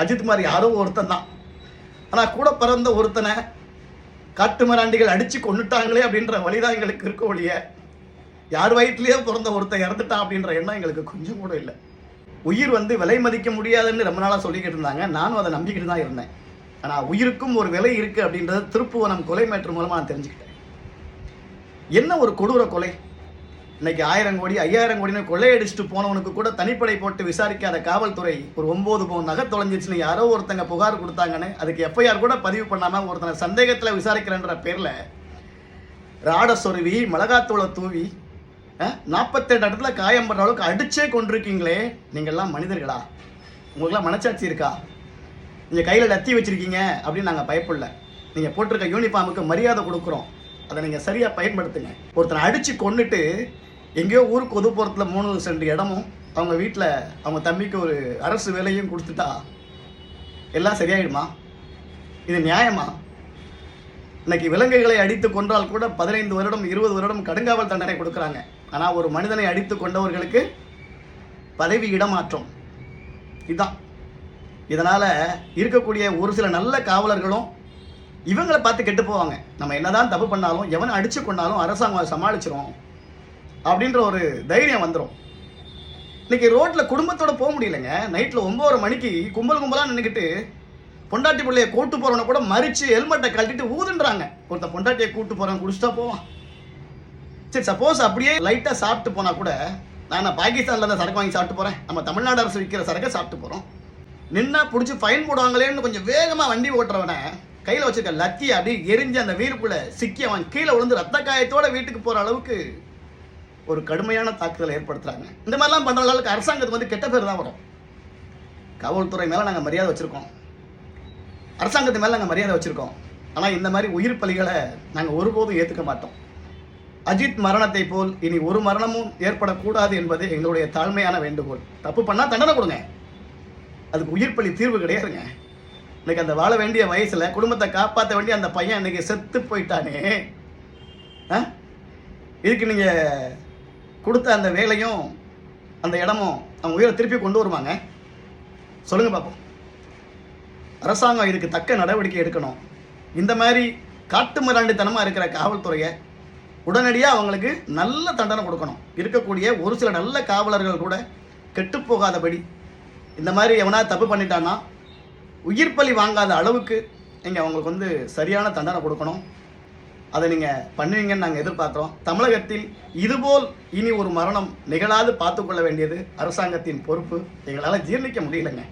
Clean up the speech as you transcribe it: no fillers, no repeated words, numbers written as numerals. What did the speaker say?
அஜித் மாதிரி யாரோ ஒருத்தன் தான். ஆனால் கூட பிறந்த ஒருத்தனை காட்டு மிராண்டிகள் அடித்து கொண்டுட்டாங்களே அப்படின்ற வழிதான் எங்களுக்கு இருக்க ஒழிய, யார் வயிற்றுலேயே பிறந்த ஒருத்தன் இறந்துட்டான் அப்படின்ற எண்ணம் எங்களுக்கு கொஞ்சம் கூட இல்லை. உயிர் விலை மதிக்க முடியாதுன்னு ரொம்ப நாளாக சொல்லிக்கிட்டு இருந்தாங்க. நானும் அதை நம்பிக்கிட்டு தான் இருந்தேன். ஆனால் உயிருக்கும் ஒரு விலை இருக்குது அப்படின்றது திருப்புவனம் கொலை மேட்ரு மூலமாக நான் தெரிஞ்சுக்கிட்டேன். என்ன ஒரு கொடூர கொலை! இன்னைக்கு 1000 கோடி 5000 கோடின்னு கொள்ளையடிச்சுட்டு போனவனுக்கு கூட தனிப்படை போட்டு விசாரிக்காத காவல்துறை ஒரு 9 பவுன் நகை தொலைஞ்சிச்சுன்னு யாரோ ஒருத்தங்க புகார் கொடுத்தாங்கன்னு அதுக்கு எஃப்ஐஆர் கூட பதிவு பண்ணாமல் ஒருத்தனை சந்தேகத்தில் விசாரிக்கிறேன்ற பேரில் ராட சொருவி மிளகாத்தூளை தூவி 48 இடத்துல காயம் படுற அளவுக்கு அடிச்சே கொண்டிருக்கீங்களே. நீங்கள்லாம் மனிதர்களா? உங்களுக்குலாம் மனச்சாட்சி இருக்கா? நீங்கள் கையில் லத்தி வச்சுருக்கீங்க அப்படின்னு நாங்கள் பயப்படல. நீங்கள் போட்டிருக்க யூனிஃபார்முக்கு மரியாதை கொடுக்குறோம். அதை நீங்கள் சரியாக பயன்படுத்துங்க. ஒருத்தனை அடித்து கொண்டுட்டு எங்கேயோ ஊருக்கு ஒதுப்புறத்தில் 3 சென்ட் இடமும் அவங்க வீட்டில் அவங்க தம்பிக்கு ஒரு அரசு வேலையும் கொடுத்துட்டா எல்லாம் சரியாயிடுமா? இது நியாயமா? இன்னைக்கு விலங்குகளை அடித்து கொன்றால் கூட 15 வருடம் 20 வருடம் கடுங்காவல் தண்டனை கொடுக்குறாங்க. ஆனால் ஒரு மனிதனை அடித்து கொண்டவர்களுக்கு பதவி இடமாற்றம். இதுதான். இதனால் இருக்கக்கூடிய ஒரு சில நல்ல காவலர்களும் இவங்களை பார்த்து கெட்டு போவாங்க. நம்ம என்னதான் தப்பு பண்ணாலும் எவனை அடித்து கொண்டாலும் அரசாங்கம் சமாளிச்சிரும் அப்படின்ற ஒரு தைரியம் வந்துடும். இன்னைக்கு ரோட்டில் குடும்பத்தோட போக முடியலைங்க. நைட்டில் 9:30 மணிக்கு கும்பல் கும்பலாக நின்றுக்கிட்டு பொண்டாட்டி பிள்ளையை கூட்டு போகிறவனை கூட மறித்து ஹெல்மெட்டை கழட்டிட்டு ஊதுன்றாங்க. ஒருத்தன் பொண்டாட்டியை கூட்டு போகிறவன் குடிச்சிட்டா போவான். சரி, சப்போஸ் அப்படியே லைட்டாக சாப்பிட்டு போனால் கூட நான் பாகிஸ்தானில் தான் சரக்கு வாங்கி சாப்பிட்டு போகிறேன், நம்ம தமிழ்நாடு அரசு விற்கிற சரக்கை சாப்பிட்டு போகிறோம், நின்னா பிடிச்சி ஃபைன் போடுவாங்களேன்னு கொஞ்சம் வேகமாக வண்டி ஓட்டுறவனை கையில் வச்சுருக்க லத்தி அப்படி எரிஞ்சு அந்த வீருக்குள்ளே சிக்கி அவன் கீழே விழுந்து ரத்த காயத்தோட வீட்டுக்கு போகிற அளவுக்கு ஒரு கடுமையான தாக்குதலை ஏற்படுத்துகிறாங்க. இந்த மாதிரிலாம் பண்ணுற அளவுக்கு அரசாங்கத்துக்கு கெட்ட பேர் தான் வரும். காவல்துறை மேலே நாங்கள் மரியாதை வச்சுருக்கோம், அரசாங்கத்து மேலே நாங்கள் மரியாதை வச்சுருக்கோம். ஆனால் இந்த மாதிரி உயிர் பலிகளை நாங்கள் ஒருபோதும் ஏற்றுக்க மாட்டோம். அஜித் மரணத்தை போல் இனி ஒரு மரணமும் ஏற்படக்கூடாது என்பது எங்களுடைய தாழ்மையான வேண்டுகோள். தப்பு பண்ணால் தண்டனை கொடுங்க, அதுக்கு உயிர் பலி தீர்வு கிடையாதுங்க. இன்னைக்கு அந்த வாழ வேண்டிய வயசில் குடும்பத்தை காப்பாற்ற வேண்டிய அந்த பையன் இன்னைக்கு செத்து போயிட்டானே. இதுக்கு நீங்கள் கொடுத்த அந்த வேலையும் அந்த இடமும் அவங்க உயிரை திருப்பி கொண்டு வருவாங்க? சொல்லுங்கள் பார்ப்போம். அரசாங்கம் இதுக்கு தக்க நடவடிக்கை எடுக்கணும். இந்த மாதிரி காட்டு மிராண்டித்தனமாக இருக்கிற காவல்துறையை உடனடியாக அவங்களுக்கு நல்ல தண்டனை கொடுக்கணும். இருக்கக்கூடிய ஒரு சில நல்ல காவலர்கள் கூட கெட்டுப்போகாதபடி இந்த மாதிரி எவனா தப்பு பண்ணிட்டான்னா உயிர் பலி வாங்காத அளவுக்கு நீங்கள் அவங்களுக்கு சரியான தண்டனை கொடுக்கணும். அதை நீங்கள் பண்ணுவீங்கன்னு நாங்கள் எதிர்பார்க்குறோம். தமிழகத்தில் இதுபோல் இனி ஒரு மரணம் நிகழாது பார்த்துக்கொள்ள வேண்டியது அரசாங்கத்தின் பொறுப்பு. எங்களால் ஜீர்ணிக்க முடியலைங்க.